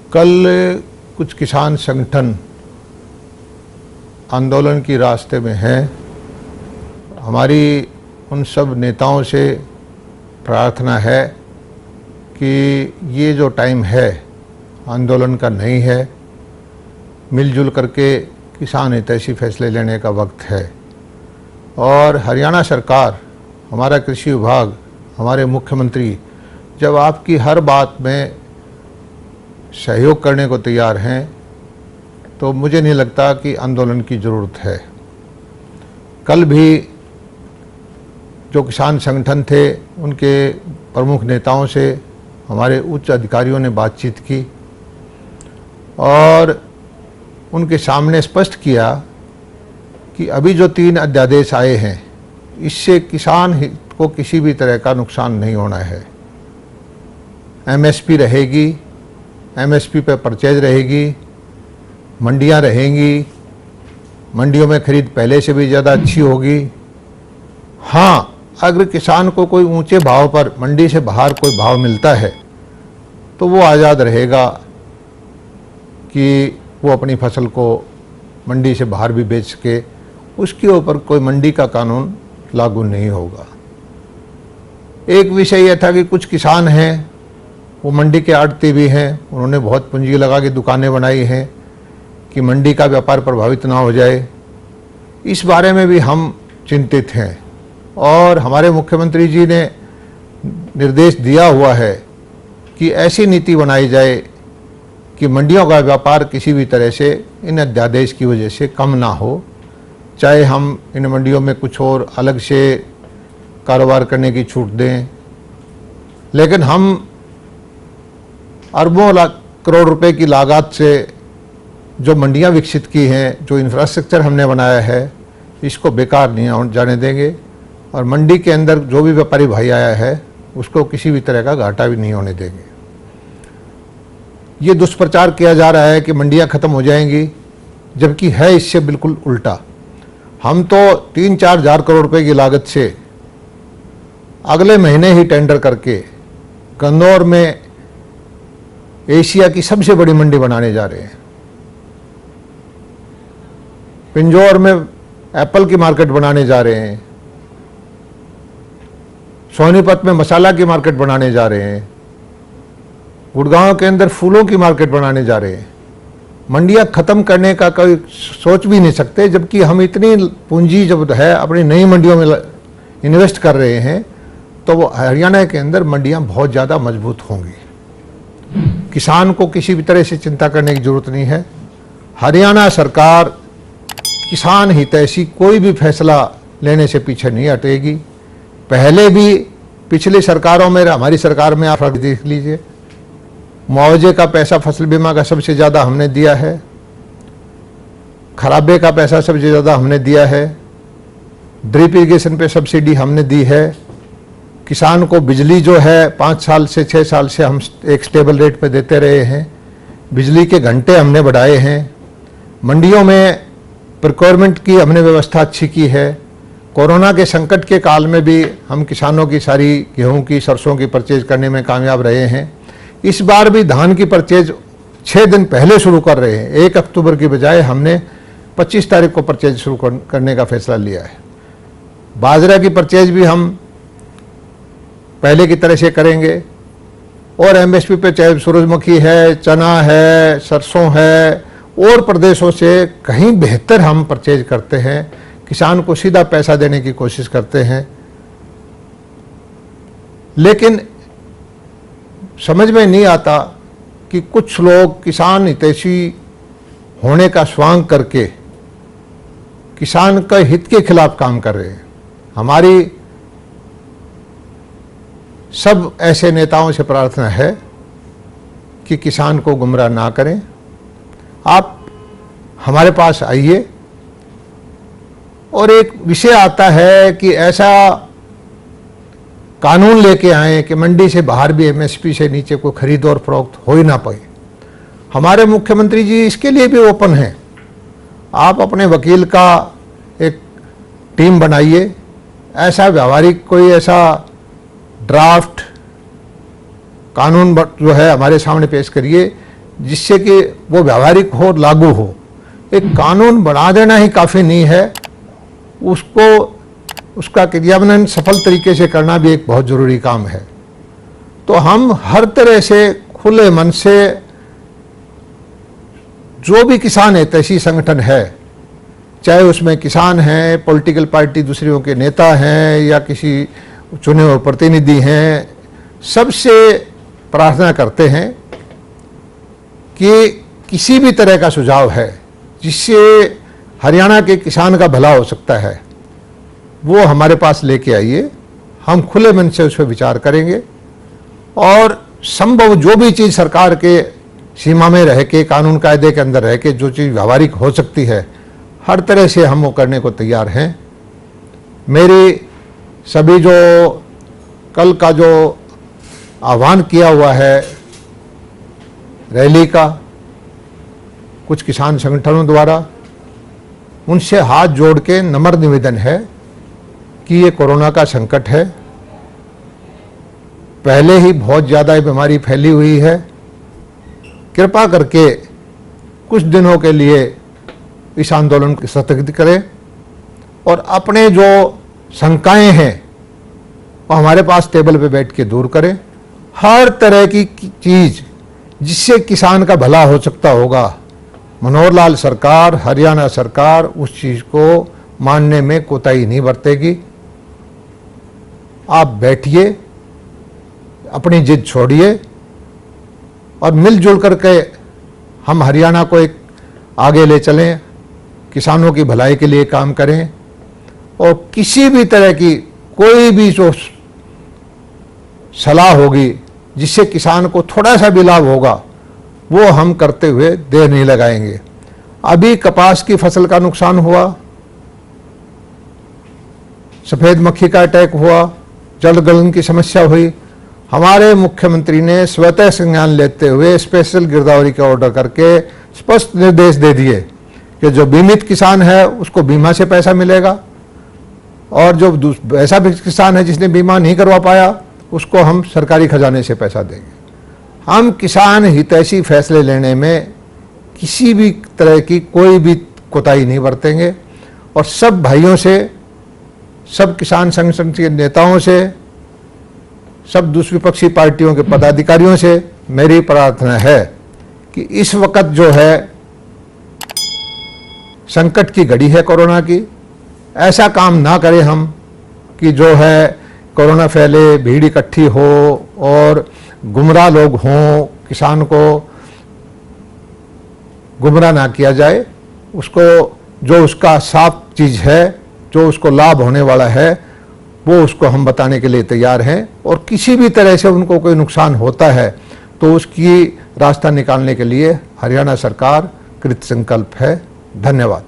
कल कुछ किसान संगठन आंदोलन की रास्ते में हैं। हमारी उन सब नेताओं से प्रार्थना है कि ये जो टाइम है आंदोलन का नहीं है, मिलजुल करके किसान हितैषी फैसले लेने का वक्त है। और हरियाणा सरकार, हमारा कृषि विभाग, हमारे मुख्यमंत्री जब आपकी हर बात में सहयोग करने को तैयार हैं तो मुझे नहीं लगता कि आंदोलन की ज़रूरत है। कल भी जो किसान संगठन थे उनके प्रमुख नेताओं से हमारे उच्च अधिकारियों ने बातचीत की और उनके सामने स्पष्ट किया कि अभी जो 3 अध्यादेश आए हैं इससे किसान हित को किसी भी तरह का नुकसान नहीं होना है। एमएसपी रहेगी, एमएसपी पे परचेज रहेगी, मंडियां रहेंगी, मंडियों में खरीद पहले से भी ज़्यादा अच्छी होगी। हाँ, अगर किसान को कोई ऊंचे भाव पर मंडी से बाहर कोई भाव मिलता है तो वो आज़ाद रहेगा कि वो अपनी फसल को मंडी से बाहर भी बेच सके, उसके ऊपर कोई मंडी का कानून लागू नहीं होगा। एक विषय यह था कि कुछ किसान हैं, वो मंडी के आड़ती भी हैं, उन्होंने बहुत पूंजी लगा के दुकानें बनाई हैं कि मंडी का व्यापार प्रभावित ना हो जाए। इस बारे में भी हम चिंतित हैं और हमारे मुख्यमंत्री जी ने निर्देश दिया हुआ है कि ऐसी नीति बनाई जाए कि मंडियों का व्यापार किसी भी तरह से इन अध्यादेश की वजह से कम ना हो। चाहे हम इन मंडियों में कुछ और अलग से कारोबार करने की छूट दें, लेकिन हम अरबों करोड़ रुपए की लागत से जो मंडियां विकसित की हैं, जो इंफ्रास्ट्रक्चर हमने बनाया है, इसको बेकार नहीं जाने देंगे और मंडी के अंदर जो भी व्यापारी भाई आया है उसको किसी भी तरह का घाटा भी नहीं होने देंगे। ये दुष्प्रचार किया जा रहा है कि मंडियां खत्म हो जाएंगी, जबकि है इससे बिल्कुल उल्टा। हम तो 3-4 हज़ार करोड़ रुपए की लागत से अगले महीने ही टेंडर करके गन्नौर में एशिया की सबसे बड़ी मंडी बनाने जा रहे हैं। पिंजौर में एप्पल की मार्केट बनाने जा रहे हैं। सोनीपत में मसाला की मार्केट बनाने जा रहे हैं। गुड़गांव के अंदर फूलों की मार्केट बनाने जा रहे हैं। मंडियां खत्म करने का कोई सोच भी नहीं सकते, जबकि हम इतनी पूंजी जब है अपनी नई मंडियों में इन्वेस्ट कर रहे हैं तो वो हरियाणा के अंदर मंडियां बहुत ज़्यादा मजबूत होंगी। किसान को किसी भी तरह से चिंता करने की जरूरत नहीं है। हरियाणा सरकार किसान हितैषी कोई भी फैसला लेने से पीछे नहीं हटेगी। पहले भी पिछली सरकारों में, हमारी सरकार में आप देख लीजिए, मुआवजे का पैसा फसल बीमा का सबसे ज़्यादा हमने दिया है, खराबे का पैसा सबसे ज़्यादा हमने दिया है, ड्रिप इरिगेशन पे सब्सिडी हमने दी है, किसान को बिजली जो है 5 साल से 6 साल से हम एक स्टेबल रेट पे देते रहे हैं, बिजली के घंटे हमने बढ़ाए हैं, मंडियों में प्रोक्योरमेंट की हमने व्यवस्था अच्छी की है। कोरोना के संकट के काल में भी हम किसानों की सारी गेहूं की, सरसों की परचेज करने में कामयाब रहे हैं। इस बार भी धान की परचेज 6 दिन पहले शुरू कर रहे हैं। 1 अक्टूबर की बजाय हमने 25 तारीख को परचेज शुरू करने का फैसला लिया है। बाजरा की परचेज भी हम पहले की तरह से करेंगे और एमएसपी पे चाहे सूरजमुखी है, चना है, सरसों है और प्रदेशों से कहीं बेहतर हम परचेज करते हैं। किसान को सीधा पैसा देने की कोशिश करते हैं, लेकिन समझ में नहीं आता कि कुछ लोग किसान हितैषी होने का स्वांग करके किसान के हित के खिलाफ काम कर रहे हैं। हमारी सब ऐसे नेताओं से प्रार्थना है कि किसान को गुमराह ना करें। आप हमारे पास आइए और एक विषय आता है कि ऐसा कानून लेके आए कि मंडी से बाहर भी एमएसपी से नीचे कोई खरीद और फरोख्त हो ही ना पाए। हमारे मुख्यमंत्री जी इसके लिए भी ओपन हैं। आप अपने वकील का एक टीम बनाइए, ऐसा व्यावहारिक कोई ऐसा ड्राफ्ट कानून जो है हमारे सामने पेश करिए जिससे कि वो व्यावहारिक हो, लागू हो। एक कानून बना देना ही काफ़ी नहीं है, उसका क्रियान्वयन सफल तरीके से करना भी एक बहुत ज़रूरी काम है। तो हम हर तरह से खुले मन से जो भी किसान हितैषी संगठन है, चाहे उसमें किसान हैं, पॉलिटिकल पार्टी दूसरियों के नेता हैं या किसी चुने हुए प्रतिनिधि हैं, सबसे प्रार्थना करते हैं कि किसी भी तरह का सुझाव है जिससे हरियाणा के किसान का भला हो सकता है, वो हमारे पास लेके आइए। हम खुले मन से उस पर विचार करेंगे और संभव जो भी चीज़ सरकार के सीमा में रह के, कानून कायदे के अंदर रह के जो चीज़ व्यावहारिक हो सकती है, हर तरह से हम वो करने को तैयार हैं। मेरी सभी जो कल का जो आह्वान किया हुआ है रैली का कुछ किसान संगठनों द्वारा, उनसे हाथ जोड़ के नम्र निवेदन है कि ये कोरोना का संकट है, पहले ही बहुत ज़्यादा ये बीमारी फैली हुई है। कृपा करके कुछ दिनों के लिए इस आंदोलन को स्थगित करें और अपने जो शंकाएं हैं वो हमारे पास टेबल पे बैठ के दूर करें। हर तरह की चीज़ जिससे किसान का भला हो सकता होगा, मनोहर लाल सरकार, हरियाणा सरकार उस चीज़ को मानने में कोताही नहीं बरतेगी। आप बैठिए, अपनी जिद छोड़िए और मिलजुल करके हम हरियाणा को एक आगे ले चलें, किसानों की भलाई के लिए काम करें और किसी भी तरह की कोई भी जो सलाह होगी जिससे किसान को थोड़ा सा भी लाभ होगा, वो हम करते हुए देर नहीं लगाएंगे। अभी कपास की फसल का नुकसान हुआ, सफ़ेद मक्खी का अटैक हुआ, जल गलन की समस्या हुई, हमारे मुख्यमंत्री ने स्वतः संज्ञान लेते हुए स्पेशल गिरदावरी का ऑर्डर करके स्पष्ट निर्देश दे दिए कि जो बीमित किसान है उसको बीमा से पैसा मिलेगा और जो ऐसा भी किसान है जिसने बीमा नहीं करवा पाया उसको हम सरकारी खजाने से पैसा देंगे। हम किसान हितैषी फैसले लेने में किसी भी तरह की कोई भी कोताही नहीं बरतेंगे और सब भाइयों से, सब किसान संगठन के नेताओं से, सब दूसरी विपक्षी पार्टियों के पदाधिकारियों से मेरी प्रार्थना है कि इस वक्त जो है संकट की घड़ी है कोरोना की, ऐसा काम ना करें हम कि जो है कोरोना फैले, भीड़ इकट्ठी हो और गुमराह लोग हों, किसान को गुमराह ना किया जाए। उसको जो उसका साफ चीज़ है, जो उसको लाभ होने वाला है, वो उसको हम बताने के लिए तैयार हैं और किसी भी तरह से उनको कोई नुकसान होता है तो उसकी रास्ता निकालने के लिए हरियाणा सरकार कृत संकल्प है। धन्यवाद।